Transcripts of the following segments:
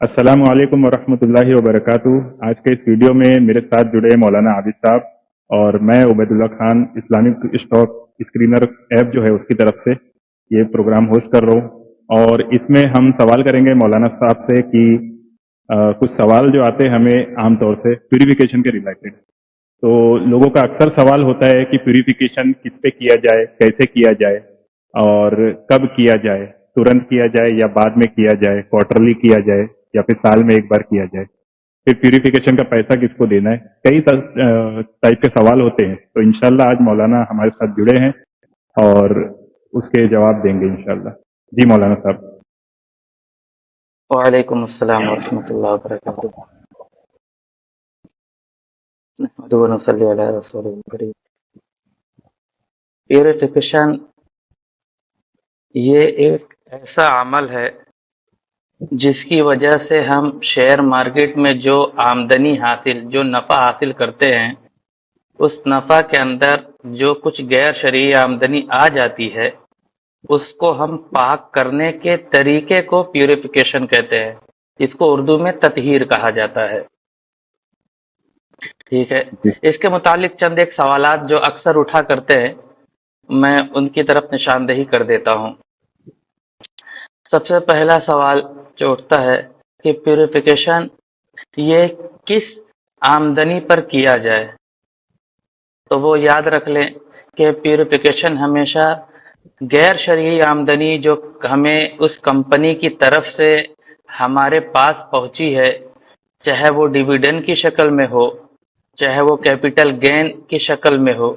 अस्सलामु अलैकुम वरहमतुल्लाहि वबरकातुह। आज के इस वीडियो में मेरे साथ जुड़े मौलाना आबिद साहब और मैं Ubaidullah Khan Islamic stock screener app जो है उसकी तरफ से ये प्रोग्राम होस्ट कर रहा हूँ। और इसमें हम सवाल करेंगे मौलाना साहब से कि कुछ सवाल जो आते हैं हमें आमतौर से प्यूरिफिकेशन के रिलेटेड। तो लोगों का अक्सर सवाल होता है कि प्यूरिफिकेशन किस पे किया जाए, कैसे किया जाए और कब किया जाए, तुरंत किया जाए या बाद में किया जाए, क्वार्टरली किया जाए या फिर साल में एक बार किया जाए, फिर प्यूरिफिकेशन का पैसा किसको देना है। कई टाइप के सवाल होते हैं। तो इंशाल्लाह आज मौलाना हमारे साथ जुड़े हैं और उसके जवाब देंगे इंशाल्लाह। जी मौलाना साहब। वालेकुम अस्सलाम वरहमतुल्लाहि वबरकातुह। नहमदुहु व नसल्ली अला रसूलिल करीम। प्यूरिफिकेशन ये एक ऐसा अमल है जिसकी वजह से हम शेयर मार्केट में जो आमदनी हासिल, जो नफ़ा हासिल करते हैं, उस नफ़ा के अंदर जो कुछ गैर शरई आमदनी आ जाती है उसको हम पाक करने के तरीके को प्यूरिफिकेशन कहते हैं, जिसको उर्दू में ततहीर कहा जाता है। ठीक है, इसके मुतालिक चंद एक सवालात जो अक्सर उठा करते हैं, मैं उनकी तरफ निशानदेही कर देता हूँ। सबसे पहला सवाल जो उठता है कि प्यूरिफिकेशन ये किस आमदनी पर किया जाए। तो वो याद रख लें कि प्यूरिफिकेशन हमेशा गैर शरई आमदनी जो हमें उस कंपनी की तरफ से हमारे पास पहुंची है, चाहे वो डिविडेंड की शक्ल में हो, चाहे वो कैपिटल गेन की शक्ल में हो,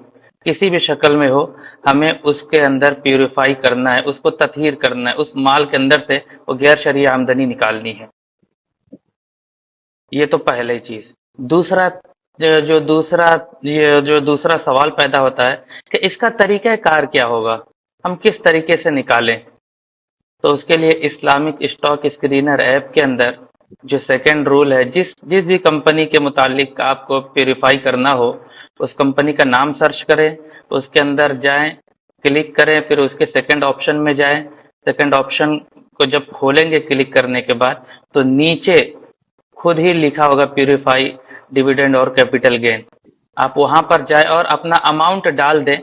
किसी भी शक्ल में हो, हमें उसके अंदर प्यूरिफाई करना है, उसको ततहीर करना है, उस माल के अंदर से वो गैर शरई आमदनी निकालनी है। ये तो पहली चीज। दूसरा जो दूसरा सवाल पैदा होता है कि इसका तरीका कार क्या होगा, हम किस तरीके से निकालें। तो उसके लिए इस्लामिक स्टॉक स्क्रीनर ऐप के अंदर जो सेकंड रूल है, जिस भी कंपनी के मुतालिक आपको प्यूरिफाई करना हो, उस कंपनी का नाम सर्च करें, उसके अंदर जाएं, क्लिक करें, फिर उसके सेकंड ऑप्शन में जाएं। सेकंड ऑप्शन को जब खोलेंगे क्लिक करने के बाद, तो नीचे खुद ही लिखा होगा प्यूरिफाई डिविडेंड और कैपिटल गेन। आप वहां पर जाए और अपना अमाउंट डाल दें।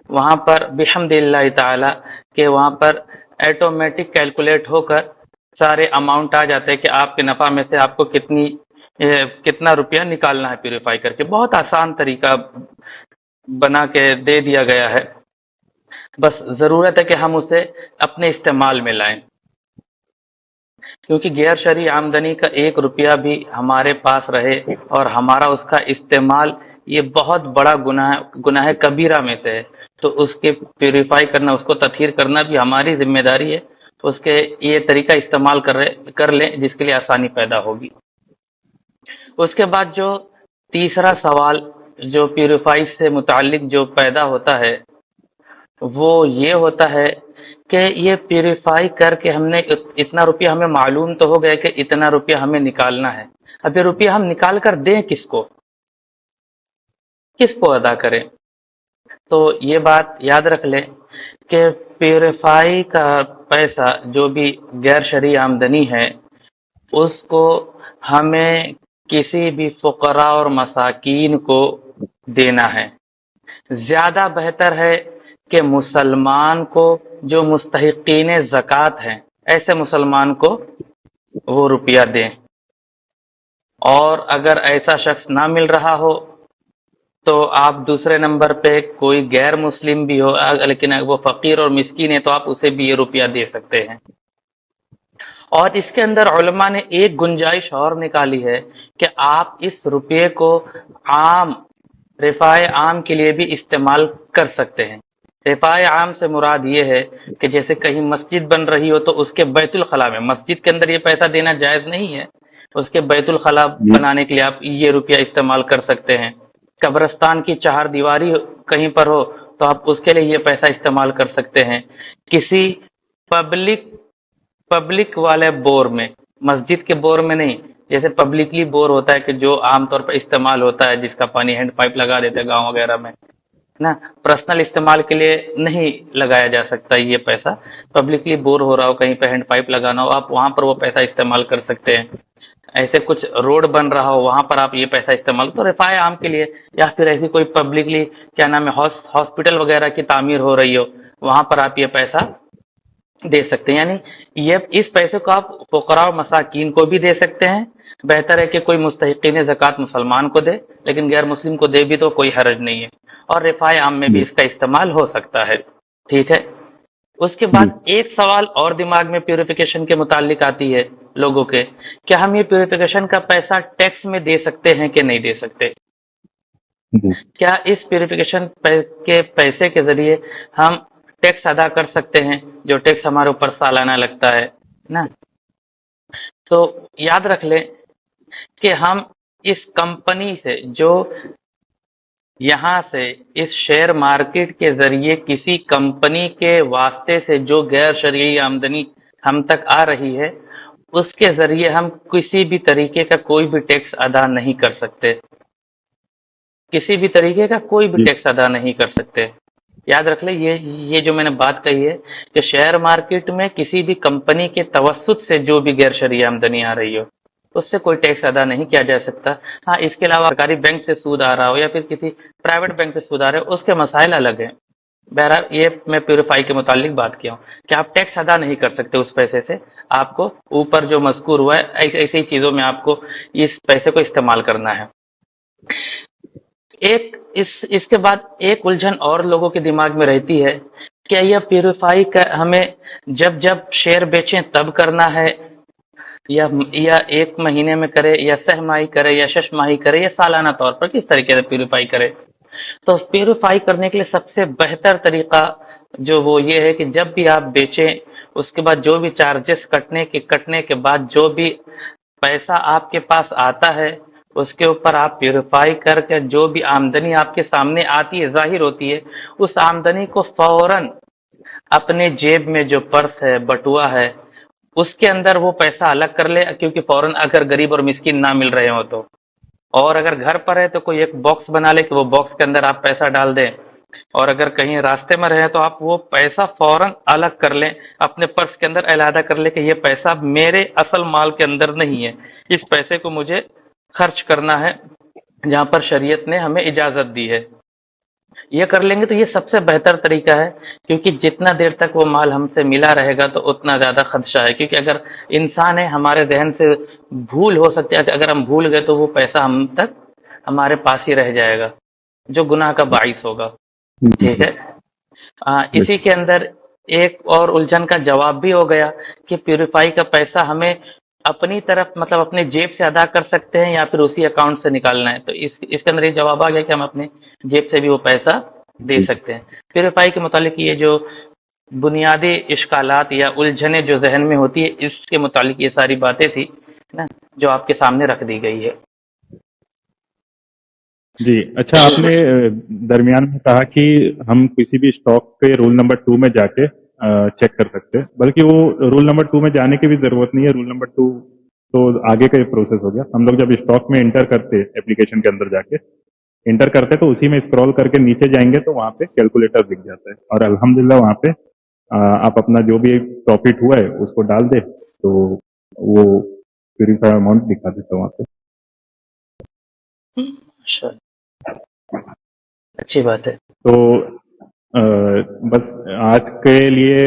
वहां पर बिहम्दिल्लाह ताला के वहां पर ऑटोमेटिक कैलकुलेट होकर सारे अमाउंट आ जाते हैं कि आपके नफा में से आपको कितना रुपया निकालना है प्यूरिफाई करके। बहुत आसान तरीका बना के दे दिया गया है, बस जरूरत है कि हम उसे अपने इस्तेमाल में लाएं। क्योंकि गैर शरई आमदनी का एक रुपया भी हमारे पास रहे और हमारा उसका इस्तेमाल, ये बहुत बड़ा गुनाह कबीरा में से है। तो उसके प्यूरिफाई करना, उसको ततहीर करना भी हमारी जिम्मेदारी है। उसके ये तरीका इस्तेमाल कर लें जिसके लिए आसानी पैदा होगी। उसके बाद जो तीसरा सवाल जो प्यूरिफाई से मुतालिक जो पैदा होता है, वो ये होता है कि ये प्यूरिफाई करके हमने इतना रुपया, हमें मालूम तो हो गया कि इतना रुपया हमें निकालना है। अब ये रुपया हम निकाल कर दें किसको अदा करें। तो ये बात याद रख लें कि प्यूरिफाई का पैसा जो भी गैर शरई आमदनी है, उसको हमें किसी भी फुकरा और मसाकीन को देना है। ज्यादा बेहतर है कि मुसलमान को, जो मुस्तहिकीन ज़कात हैं, ऐसे मुसलमान को वो रुपया दें। और अगर ऐसा शख्स ना मिल रहा हो तो आप दूसरे नंबर पे कोई गैर मुस्लिम भी हो, लेकिन वो फकीर और मिस्कीन है, तो आप उसे भी ये रुपया दे सकते हैं। और इसके अंदर उलमा ने एक गुंजाइश और निकाली है कि आप इस रुपये को रिफाए आम के लिए भी इस्तेमाल कर सकते हैं। रिफाए आम से मुराद ये है कि जैसे कहीं मस्जिद बन रही हो तो उसके बैतुल खला में, मस्जिद के अंदर ये पैसा देना जायज नहीं है, उसके बैतुल खला बनाने के लिए आप ये रुपया इस्तेमाल कर सकते हैं। कब्रिस्तान की चार दीवारी कहीं पर हो तो आप उसके लिए ये पैसा इस्तेमाल कर सकते हैं। किसी पब्लिक वाले बोर में, मस्जिद के बोर में नहीं, जैसे पब्लिकली बोर होता है कि जो आमतौर पर इस्तेमाल होता है, जिसका पानी हैंड पाइप लगा देते हैं गांव वगैरह में ना, पर्सनल इस्तेमाल के लिए नहीं लगाया जा सकता ये पैसा। पब्लिकली बोर हो रहा हो, कहीं पे हैंड पाइप लगाना हो, आप वहां पर वो पैसा इस्तेमाल कर सकते हैं। ऐसे कुछ रोड बन रहा हो, वहां पर आप ये पैसा इस्तेमाल, तो रिफाय आम के लिए, या फिर ऐसी कोई पब्लिकली क्या नाम है हॉस्पिटल वगैरह की तामीर हो रही हो, वहां पर आप ये पैसा दे सकते हैं। यानी ये इस पैसे को आप फुकरा और मसाकीन को भी दे सकते हैं। बेहतर है कि कोई मुस्तहिकीन ज़कात मुसलमान को दे, लेकिन गैर मुस्लिम को दे भी तो कोई हर्ज नहीं है। और रिफाय आम में भी जी इसका इस्तेमाल हो सकता है। ठीक है। उसके जी बाद एक सवाल और दिमाग में प्यूरिफिकेशन के मुतालिक आती है लोगों के, क्या हम ये प्यूरिफिकेशन का पैसा टैक्स में दे सकते हैं कि नहीं दे सकते? जी क्या इस प्यूरिफिकेशन के पैसे के जरिए हम टैक्स अदा कर सकते हैं, जो टैक्स हमारे ऊपर सालाना लगता है ना? तो याद रख लें कि हम इस कंपनी से, जो यहाँ से इस शेयर मार्केट के जरिए किसी कंपनी के वास्ते से जो गैर शरई आमदनी हम तक आ रही है, उसके जरिए हम किसी भी तरीके का कोई भी टैक्स अदा नहीं कर सकते। किसी भी तरीके का कोई भी जी टैक्स अदा नहीं कर सकते। याद रख ले, ये जो मैंने बात कही है कि शेयर मार्केट में किसी भी कंपनी के तवस्सुत से जो भी गैर शरई आमदनी आ रही हो, उससे कोई टैक्स अदा नहीं किया जा सकता। हाँ, इसके अलावा सरकारी बैंक से सूद आ रहा हो या फिर किसी प्राइवेट बैंक से सूद आ रहा हो, उसके मसाइल अलग हैं। बहरहाल ये मैं प्यूरिफाई के मुतालिक बात किया हूँ कि आप टैक्स अदा नहीं कर सकते उस पैसे से। आपको ऊपर जो मज़कूर हुआ है, ऐसी चीज़ों में आपको इस पैसे को इस्तेमाल करना है। एक इसके बाद एक उलझन और लोगों के दिमाग में रहती है, क्या यह प्यूरिफाई का हमें जब जब शेयर बेचें तब करना है, या एक महीने में करे, या सहमाही करे, या शशमाही करे, या सालाना तौर पर किस तरीके से प्यूरिफाई करे? तो प्यूरिफाई करने के लिए सबसे बेहतर तरीका जो वो ये है कि जब भी आप बेचें, उसके बाद जो भी चार्जेस कटने के बाद जो भी पैसा आपके पास आता है, उसके ऊपर आप प्यूरिफाई करके जो भी आमदनी आपके सामने आती है, जाहिर होती है, उस आमदनी को फौरन अपने जेब में जो पर्स है, बटुआ है, उसके अंदर वो पैसा अलग कर ले, क्योंकि फौरन अगर गरीब और मिस्किन ना मिल रहे हो तो। और अगर घर पर है तो कोई एक बॉक्स बना ले कि वो बॉक्स के अंदर आप पैसा डाल दें। और अगर कहीं रास्ते में रहे तो आप वो पैसा फौरन अलग कर लें, अपने पर्स के अंदर अलहदा कर ले कि ये पैसा मेरे असल माल के अंदर नहीं है, इस पैसे को मुझे खर्च करना है जहां पर शरीयत ने हमें इजाजत दी है। ये कर लेंगे तो ये सबसे बेहतर तरीका है, क्योंकि जितना देर तक वो माल हमसे मिला रहेगा तो उतना ज्यादा खदशा है। क्योंकि अगर इंसान है, हमारे जहन से भूल हो सकती है कि अगर हम भूल गए तो वो पैसा हम तक हमारे पास ही रह जाएगा, जो गुनाह का बाइस होगा। जी ठीक है। इसी के अंदर एक और उलझन का जवाब भी हो गया कि प्यूरिफाई का पैसा हमें अपनी तरफ, मतलब अपने जेब से अदा कर सकते हैं या फिर उसी अकाउंट से निकालना है। तो इसके अंदर ये जवाब आ गया कि हम अपने जेब से भी वो पैसा दे जी सकते हैं। प्यूरिफाई के मुतालिक ये जो बुनियादी इश्कालात या उलझने जो जहन में होती है, इसके मुतालिक ये सारी बातें थी ना, जो आपके सामने रख दी गई है। जी। अच्छा, आपने दरमियान में कहा कि हम किसी भी स्टॉक पे रूल नंबर 2 में जाके चेक कर सकते हैं, बल्कि वो रूल नंबर 2 में जाने की भी जरूरत नहीं है। रूल नंबर 2 तो आगे का प्रोसेस हो गया। हम लोग जब स्टॉक में इंटर करते, एप्लीकेशन के अंदर जाके इंटर करते, तो उसी में स्क्रॉल करके नीचे जाएंगे तो वहां पे कैलकुलेटर दिख जाता है, और अल्हम्दुलिल्लाह वहां पे आप अपना जो भी प्रॉफिट हुआ है उसको डाल दे, तो वो प्यूरिफाई अमाउंट दिखा देता है वहां पे। अच्छा, अच्छी बात है। तो अ, बस आज के लिए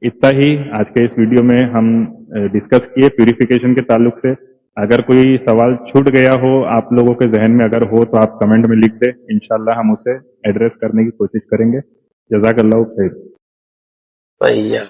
इतना ही। आज के इस वीडियो में हम डिस्कस किए प्यूरिफिकेशन के ताल्लुक से। अगर कोई सवाल छूट गया हो आप लोगों के जहन में अगर हो, तो आप कमेंट में लिख दें, इंशाल्लाह हम उसे एड्रेस करने की कोशिश करेंगे। जज़ाकल्लाहु खैर। भैया